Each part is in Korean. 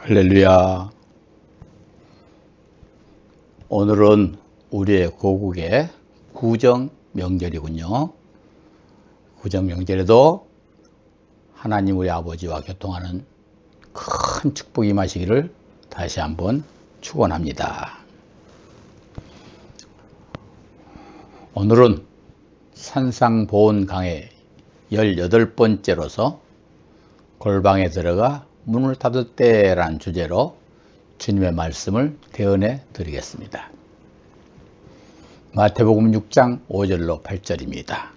할렐루야. 오늘은 우리의 고국의 구정명절이군요. 구정명절에도 하나님 우리 아버지와 교통하는 큰 축복이 임하시기를 다시 한번 축원합니다. 오늘은 산상보온강의 18번째로서 골방에 들어가 문을 닫을 때라는 주제로 주님의 말씀을 대언해 드리겠습니다. 마태복음 6장 5절로 8절입니다.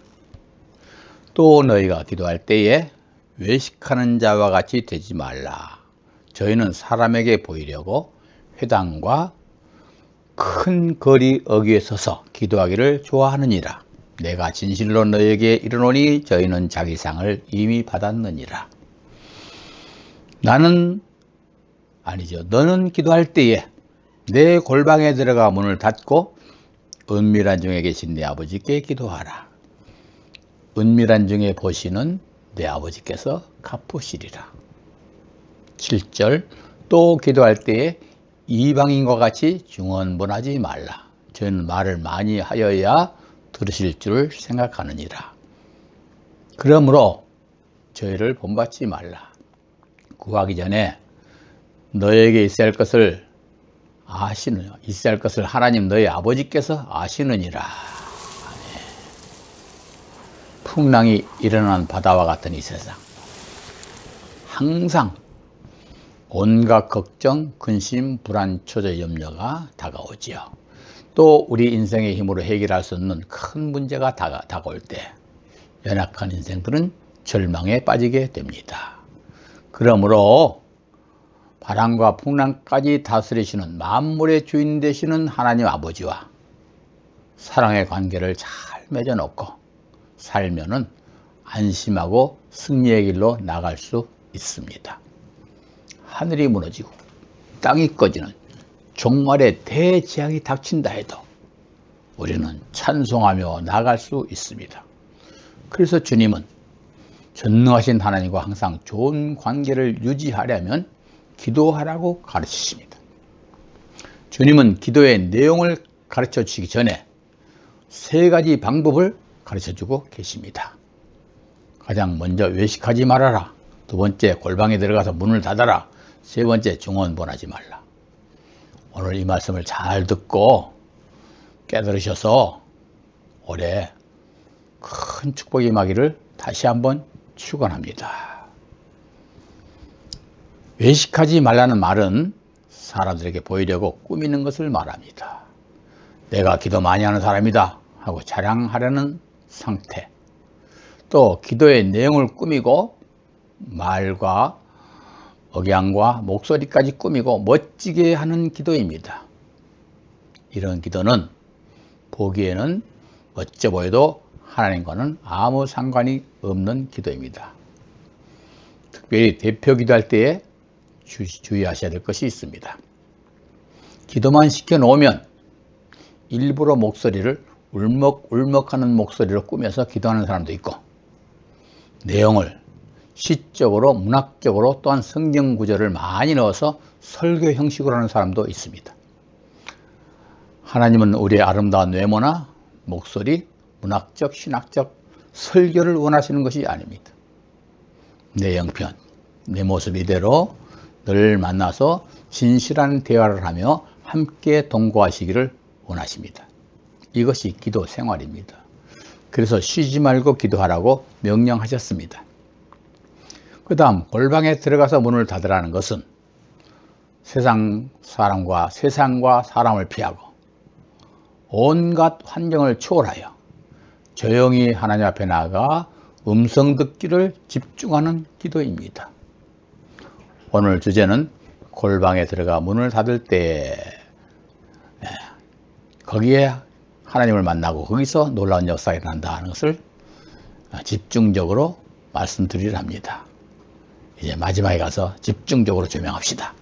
또 너희가 기도할 때에 외식하는 자와 같이 되지 말라. 저희는 사람에게 보이려고 회당과 큰 거리 어귀에 서서 기도하기를 좋아하느니라. 내가 진실로 너희에게 이르노니 저희는 자기 상을 이미 받았느니라. 너는 기도할 때에 내 골방에 들어가 문을 닫고 은밀한 중에 계신 내 아버지께 기도하라. 은밀한 중에 보시는 내 아버지께서 갚으시리라. 7절 또 기도할 때에 이방인과 같이 중언부언하지 말라. 저희는 말을 많이 하여야 들으실 줄 생각하느니라. 그러므로 저희를 본받지 말라. 구하기 전에 너에게 있어야 할 것을 하나님 너희 아버지께서 아시느니라. 풍랑이 일어난 바다와 같은 이 세상, 항상 온갖 걱정, 근심, 불안, 초조, 염려가 다가오지요. 또 우리 인생의 힘으로 해결할 수 없는 큰 문제가 다가올 때 연약한 인생들은 절망에 빠지게 됩니다. 그러므로 바람과 풍랑까지 다스리시는 만물의 주인 되시는 하나님 아버지와 사랑의 관계를 잘 맺어놓고 살면은 안심하고 승리의 길로 나갈 수 있습니다. 하늘이 무너지고 땅이 꺼지는 종말의 대재앙이 닥친다 해도 우리는 찬송하며 나갈 수 있습니다. 그래서 주님은 전능하신 하나님과 항상 좋은 관계를 유지하려면 기도하라고 가르치십니다. 주님은 기도의 내용을 가르쳐 주시기 전에 3가지 방법을 가르쳐 주고 계십니다. 가장 먼저 외식하지 말아라. 2번째 골방에 들어가서 문을 닫아라. 3번째 중언부언하지 말라. 오늘 이 말씀을 잘 듣고 깨달으셔서 올해 큰 축복이 임하기를 다시 한번 축원합니다. 외식하지 말라는 말은 사람들에게 보이려고 꾸미는 것을 말합니다. 내가 기도 많이 하는 사람이다 하고 자랑하려는 상태, 또 기도의 내용을 꾸미고 말과 억양과 목소리까지 꾸미고 멋지게 하는 기도입니다. 이런 기도는 보기에는 멋져 보여도 하나님과는 아무 상관이 없는 기도입니다. 특별히 대표 기도할 때에 주의하셔야 될 것이 있습니다. 기도만 시켜놓으면 일부러 목소리를 울먹울먹하는 목소리로 꾸며서 기도하는 사람도 있고, 내용을 시적으로 문학적으로 또한 성경 구절을 많이 넣어서 설교 형식으로 하는 사람도 있습니다. 하나님은 우리의 아름다운 외모나 목소리, 문학적, 신학적 설교를 원하시는 것이 아닙니다. 내 형편, 내 모습 이대로 늘 만나서 진실한 대화를 하며 함께 동거하시기를 원하십니다. 이것이 기도 생활입니다. 그래서 쉬지 말고 기도하라고 명령하셨습니다. 그 다음 골방에 들어가서 문을 닫으라는 것은 세상과 사람을 피하고 온갖 환경을 초월하여 조용히 하나님 앞에 나아가 음성 듣기를 집중하는 기도입니다. 오늘 주제는 골방에 들어가 문을 닫을 때 거기에 하나님을 만나고 거기서 놀라운 역사가 일어난다 하는 것을 집중적으로 말씀드리려 합니다. 이제 마지막에 가서 집중적으로 조명합시다.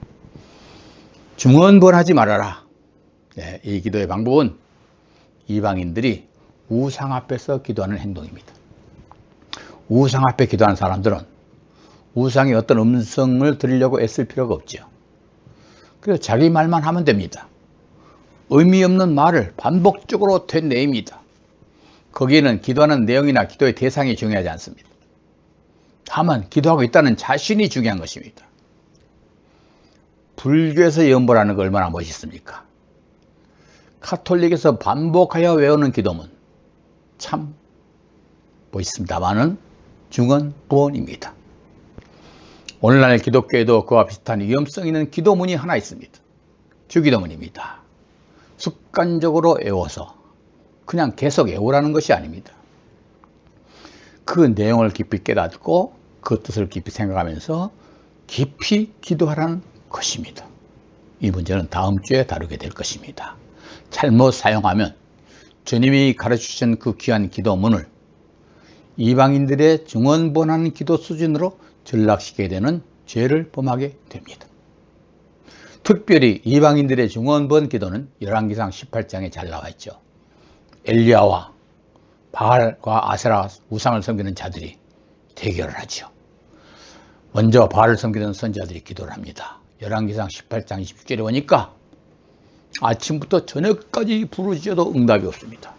중언부언하지 말아라. 이 기도의 방법은 이방인들이 우상 앞에서 기도하는 행동입니다. 우상 앞에 기도하는 사람들은 우상이 어떤 음성을 들으려고 애쓸 필요가 없죠. 그래서 자기 말만 하면 됩니다. 의미 없는 말을 반복적으로 되뇌입니다. 거기에는 기도하는 내용이나 기도의 대상이 중요하지 않습니다. 다만 기도하고 있다는 자신이 중요한 것입니다. 불교에서 연보라는 거 얼마나 멋있습니까? 카톨릭에서 반복하여 외우는 기도문 참 멋있습니다만은 중언부언입니다. 오늘날 기독교에도 그와 비슷한 위험성 있는 기도문이 하나 있습니다. 주기도문입니다. 습관적으로 외워서 그냥 계속 외우라는 것이 아닙니다. 그 내용을 깊이 깨닫고 그 뜻을 깊이 생각하면서 깊이 기도하라는 것입니다. 이 문제는 다음 주에 다루게 될 것입니다. 잘못 사용하면 주님이 가르치신 그 귀한 기도문을 이방인들의 중언부언하는 기도 수준으로 전락시키게 되는 죄를 범하게 됩니다. 특별히 이방인들의 중언부언 기도는 열왕기상 18장에 잘 나와 있죠. 엘리야와 바알과 아세라 우상을 섬기는 자들이 대결을 하죠. 먼저 바알을 섬기던 선지자들이 기도를 합니다. 열왕기상 18장 20절에 보니까 아침부터 저녁까지 부르짖어도 응답이 없습니다.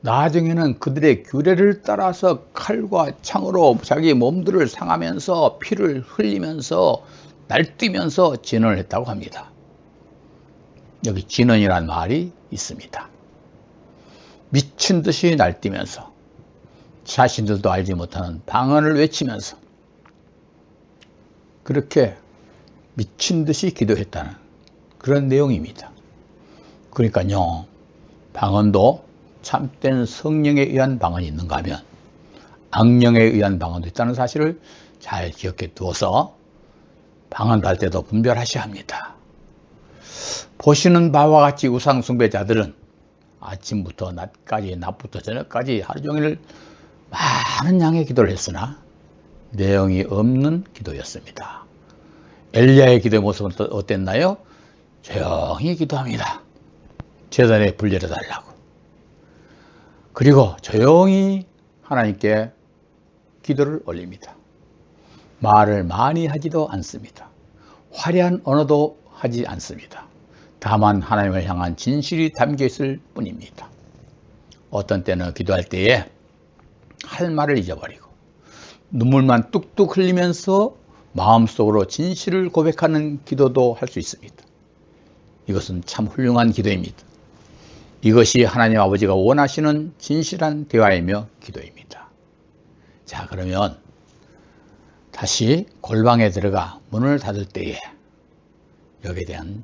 나중에는 그들의 규례를 따라서 칼과 창으로 자기 몸들을 상하면서 피를 흘리면서 날뛰면서 진언을 했다고 합니다. 여기 진언이라는 말이 있습니다. 미친 듯이 날뛰면서 자신들도 알지 못하는 방언을 외치면서 그렇게 미친 듯이 기도했다는 그런 내용입니다. 그러니까요, 방언도 참된 성령에 의한 방언이 있는가 하면 악령에 의한 방언도 있다는 사실을 잘 기억해 두어서 방언할 때도 분별하셔야 합니다. 보시는 바와 같이 우상 숭배자들은 아침부터 낮까지, 낮부터 저녁까지 하루 종일 많은 양의 기도를 했으나 내용이 없는 기도였습니다. 엘리야의 기도의 모습은 어땠나요? 조용히 기도합니다. 제단에 불 내려달라고. 그리고 조용히 하나님께 기도를 올립니다. 말을 많이 하지도 않습니다. 화려한 언어도 하지 않습니다. 다만 하나님을 향한 진실이 담겨 있을 뿐입니다. 어떤 때는 기도할 때에 할 말을 잊어버리고 눈물만 뚝뚝 흘리면서 마음속으로 진실을 고백하는 기도도 할 수 있습니다. 이것은 참 훌륭한 기도입니다. 이것이 하나님 아버지가 원하시는 진실한 대화이며 기도입니다. 자, 그러면 다시 골방에 들어가 문을 닫을 때에 여기에 대한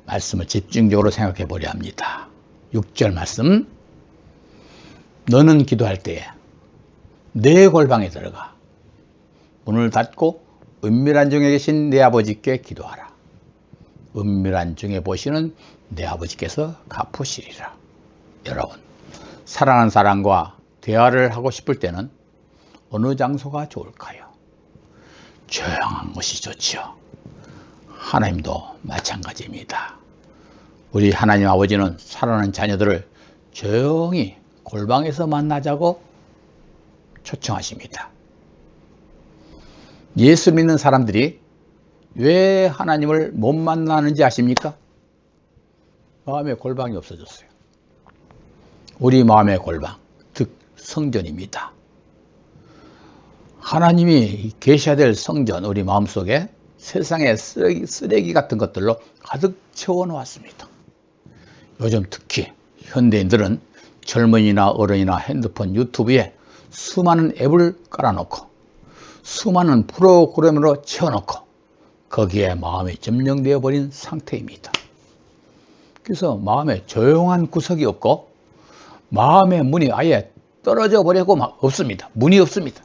말씀을 집중적으로 생각해 보려 합니다. 6절 말씀. 너는 기도할 때에 내 골방에 들어가 문을 닫고 은밀한 중에 계신 내 아버지께 기도하라. 은밀한 중에 보시는 내 아버지께서 갚으시리라. 여러분, 사랑하는 사람과 대화를 하고 싶을 때는 어느 장소가 좋을까요? 조용한 곳이 좋지요. 하나님도 마찬가지입니다. 우리 하나님 아버지는 사랑하는 자녀들을 조용히 골방에서 만나자고 초청하십니다. 예수 믿는 사람들이 왜 하나님을 못 만나는지 아십니까? 마음의 골방이 없어졌어요. 우리 마음의 골방, 즉 성전입니다. 하나님이 계셔야 될 성전, 우리 마음속에 세상의 쓰레기 같은 것들로 가득 채워놓았습니다. 요즘 특히 현대인들은 젊은이나 어른이나 핸드폰, 유튜브에 수많은 앱을 깔아놓고 수많은 프로그램으로 채워놓고 거기에 마음이 점령되어 버린 상태입니다. 그래서 마음에 조용한 구석이 없고 마음의 문이 아예 떨어져 버리고 없습니다. 문이 없습니다.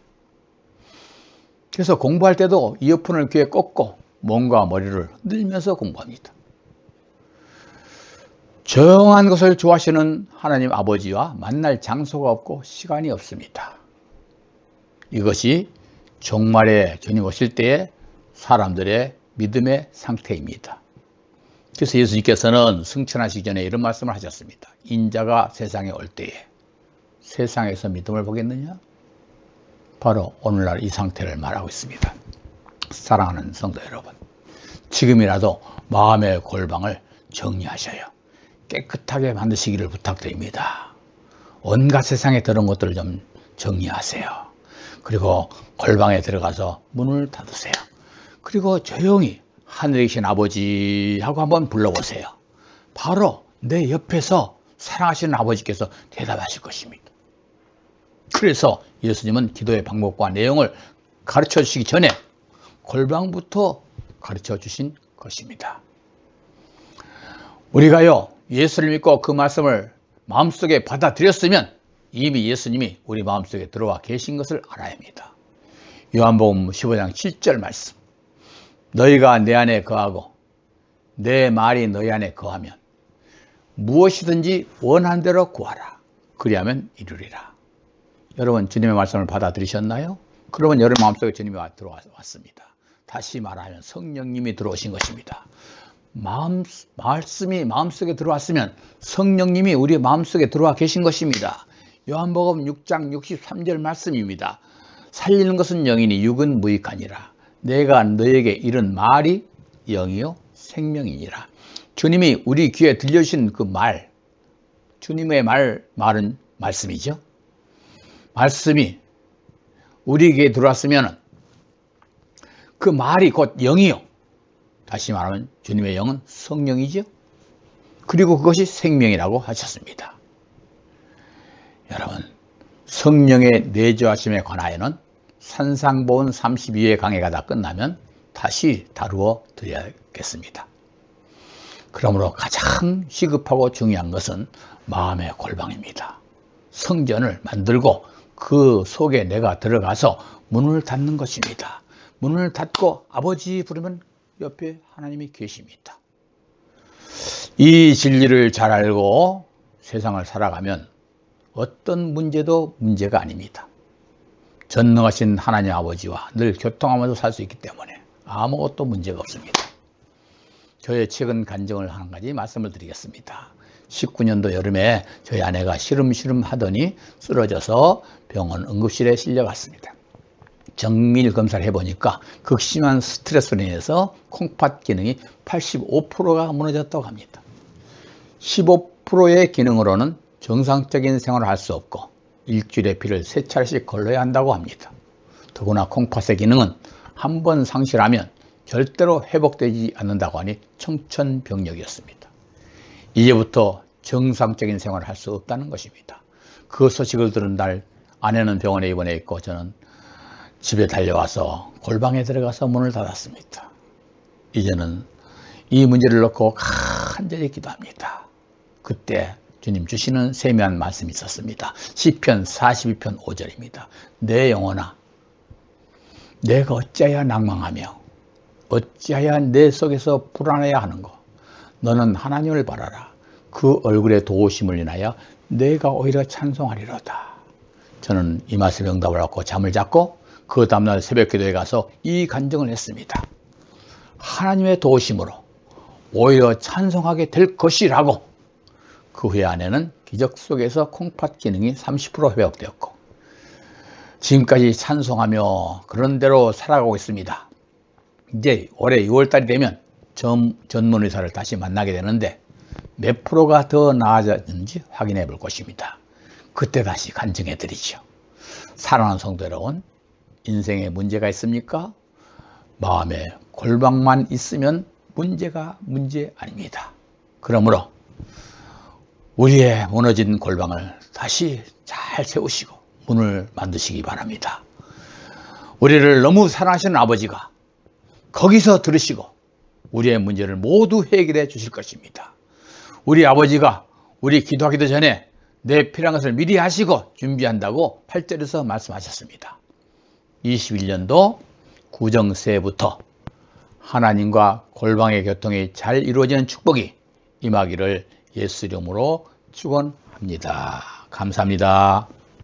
그래서 공부할 때도 이어폰을 귀에 꽂고 몸과 머리를 흔들면서 공부합니다. 조용한 것을 좋아하시는 하나님 아버지와 만날 장소가 없고 시간이 없습니다. 이것이 종말에 주님 오실 때의 사람들의 믿음의 상태입니다. 그래서 예수님께서는 승천하시기 전에 이런 말씀을 하셨습니다. 인자가 세상에 올 때에 세상에서 믿음을 보겠느냐? 바로 오늘날 이 상태를 말하고 있습니다. 사랑하는 성도 여러분, 지금이라도 마음의 골방을 정리하셔요. 깨끗하게 만드시기를 부탁드립니다. 온갖 세상에 들은 것들을 좀 정리하세요. 그리고 골방에 들어가서 문을 닫으세요. 그리고 조용히 하늘에 계신 아버지 하고 한번 불러보세요. 바로 내 옆에서 사랑하시는 아버지께서 대답하실 것입니다. 그래서 예수님은 기도의 방법과 내용을 가르쳐 주시기 전에 골방부터 가르쳐 주신 것입니다. 우리가요, 예수를 믿고 그 말씀을 마음속에 받아들였으면 이미 예수님이 우리 마음속에 들어와 계신 것을 알아야 합니다. 요한복음 15장 7절 말씀. 너희가 내 안에 거하고 내 말이 너희 안에 거하면 무엇이든지 원하는 대로 구하라. 그리하면 이루리라. 여러분, 주님의 말씀을 받아들이셨나요? 그러면 여러분 마음속에 주님이 들어왔습니다. 다시 말하면 성령님이 들어오신 것입니다. 말씀이 마음속에 들어왔으면 성령님이 우리 마음속에 들어와 계신 것입니다. 요한복음 6장 63절 말씀입니다. 살리는 것은 영이니 육은 무익하니라. 내가 너에게 이른 말이 영이요 생명이니라. 주님이 우리 귀에 들려주신 그 말, 주님의 말은 말씀이죠. 말씀이 우리 귀에 들어왔으면 그 말이 곧 영이요. 다시 말하면 주님의 영은 성령이죠. 그리고 그것이 생명이라고 하셨습니다. 여러분, 성령의 내주하심에 관하여는 산상보훈 32회 강해가 다 끝나면 다시 다루어 드려야겠습니다. 그러므로 가장 시급하고 중요한 것은 마음의 골방입니다. 성전을 만들고 그 속에 내가 들어가서 문을 닫는 것입니다. 문을 닫고 아버지 부르면 옆에 하나님이 계십니다. 이 진리를 잘 알고 세상을 살아가면 어떤 문제도 문제가 아닙니다. 전능하신 하나님 아버지와 늘 교통하면서 살 수 있기 때문에 아무것도 문제가 없습니다. 저의 최근 간증을 한 가지 말씀을 드리겠습니다. 19년도 여름에 저희 아내가 시름시름 하더니 쓰러져서 병원 응급실에 실려갔습니다. 정밀 검사를 해보니까 극심한 스트레스로 인해서 콩팥 기능이 85%가 무너졌다고 합니다. 15%의 기능으로는 정상적인 생활을 할 수 없고 일주일에 피를 3차례씩 걸러야 한다고 합니다. 더구나 콩팥의 기능은 한 번 상실하면 절대로 회복되지 않는다고 하니 청천벽력이었습니다. 이제부터 정상적인 생활을 할 수 없다는 것입니다. 그 소식을 들은 날 아내는 병원에 입원해 있고 저는 집에 달려와서 골방에 들어가서 문을 닫았습니다. 이제는 이 문제를 놓고 간절히 기도합니다. 그때 주님 주시는 세미한 말씀이 있었습니다. 시편 42편 5절입니다. 내 영혼아, 내가 어찌하여 낭망하며 어찌하여 내 속에서 불안해야 하는고. 너는 하나님을 바라라. 그 얼굴의 도우심을 인하여 내가 오히려 찬송하리로다. 저는 이 말씀에 응답을 받고 잠을 잤고 그 다음날 새벽 기도에 가서 이 간증을 했습니다. 하나님의 도우심으로 오히려 찬송하게 될 것이라고. 그 후에 아내는 기적 속에서 콩팥 기능이 30% 회복되었고 지금까지 찬송하며 그런 대로 살아가고 있습니다. 이제 올해 6월달이 되면 전문 의사를 다시 만나게 되는데 몇 프로가 더 나아졌는지 확인해 볼 것입니다. 그때 다시 간증해 드리죠. 사랑하는 성도 여러분, 인생에 문제가 있습니까? 마음에 골방만 있으면 문제가 문제 아닙니다. 그러므로 우리의 무너진 골방을 다시 잘 세우시고 문을 만드시기 바랍니다. 우리를 너무 사랑하시는 아버지가 거기서 들으시고 우리의 문제를 모두 해결해 주실 것입니다. 우리 아버지가 우리 기도하기도 전에 내 필요한 것을 미리 하시고 준비한다고 8절에서 말씀하셨습니다. 21년도 구정새부터 하나님과 골방의 교통이 잘 이루어지는 축복이 임하기를 예수 이름으로 축원합니다. 감사합니다.